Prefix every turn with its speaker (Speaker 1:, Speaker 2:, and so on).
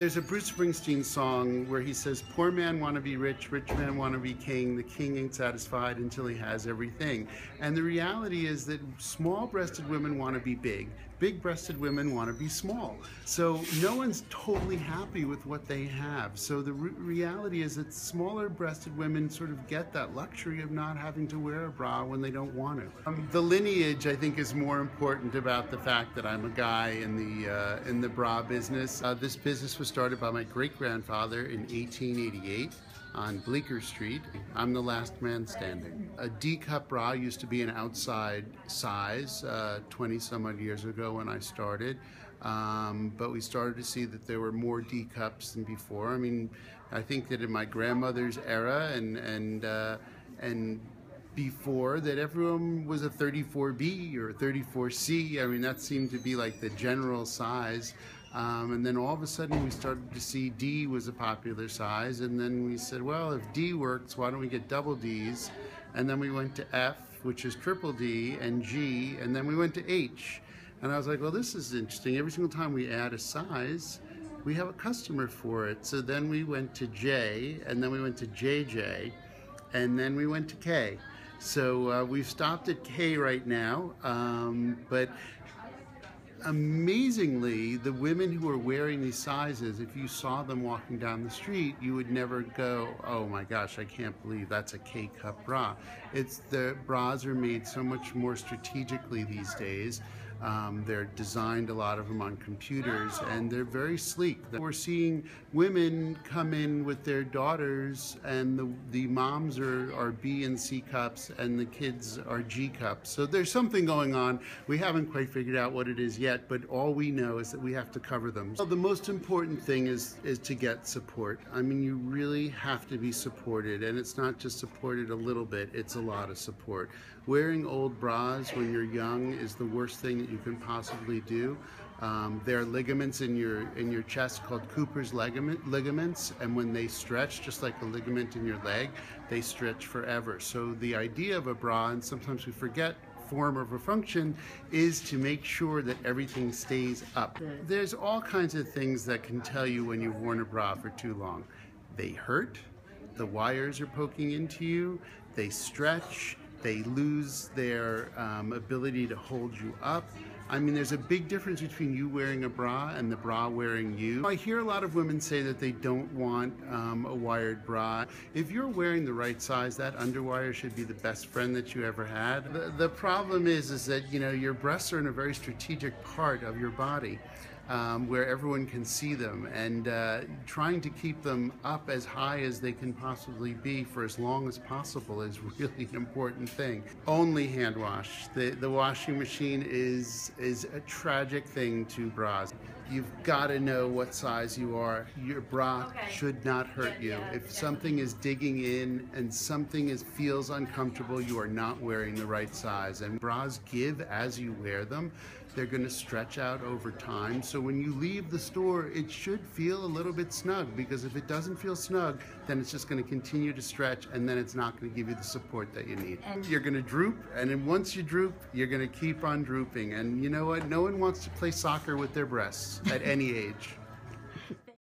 Speaker 1: There's a Bruce Springsteen song where he says, poor man want to be rich, rich man want to be king, the king ain't satisfied until he has everything. And the reality is that small-breasted women want to be big, big-breasted women want to be small. So no one's totally happy with what they have. So the reality is that smaller-breasted women sort of get that luxury of not having to wear a bra when they don't want to. The lineage, I think, is more important about the fact that I'm a guy in the bra business. This business was started by my great-grandfather in 1888 on Bleecker Street. I'm the last man standing. A D-cup bra used to be an outside size 20 some odd years ago when I started, but we started to see that there were more D-cups than before. I mean, I think that in my grandmother's era and before that, everyone was a 34B or a 34C. I mean, that seemed to be like the general size. And then all of a sudden we started to see D was a popular size, and then we said, well, if D works, why don't we get double Ds? And then we went to F, which is triple D, and G, and then we went to H. And I was like, well, this is interesting. Every single time we add a size, we have a customer for it. So then we went to J, and then we went to JJ, and then we went to K. So we've stopped at K right now, but amazingly, the women who are wearing these sizes, if you saw them walking down the street, you would never go, oh my gosh, I can't believe that's a K-cup bra. The bras are made so much more strategically these days. They're designed, a lot of them, on computers, and they're very sleek. We're seeing women come in with their daughters, and the moms are B and C cups, and the kids are G cups. So there's something going on. We haven't quite figured out what it is yet, but all we know is that we have to cover them. So the most important thing is to get support. I mean, you really have to be supported, and it's not just supported a little bit, it's a lot of support. Wearing old bras when you're young is the worst thing that you can possibly do. There are ligaments in your chest called Cooper's ligaments, and when they stretch, just like a ligament in your leg, they stretch forever. So the idea of a bra, and sometimes we forget form of a function, is to make sure that everything stays up. There's all kinds of things that can tell you when you've worn a bra for too long. They hurt, the wires are poking into you, they stretch, they lose their ability to hold you up. I mean, there's a big difference between you wearing a bra and the bra wearing you. I hear a lot of women say that they don't want a wired bra. If you're wearing the right size, that underwire should be the best friend that you ever had. The problem is that, you know, your breasts are in a very strategic part of your body. Where everyone can see them, and trying to keep them up as high as they can possibly be for as long as possible is really an important thing. Only hand wash. The washing machine is a tragic thing to bras. You've got to know what size you are. Your bra should not hurt you. If something is digging in and something feels uncomfortable, you are not wearing the right size. And bras give as you wear them. They're going to stretch out over time. So when you leave the store, it should feel a little bit snug, because if it doesn't feel snug, then it's just going to continue to stretch, and then it's not going to give you the support that you need. And you're going to droop, and then once you droop, you're going to keep on drooping. And you know what? No one wants to play soccer with their breasts at any age.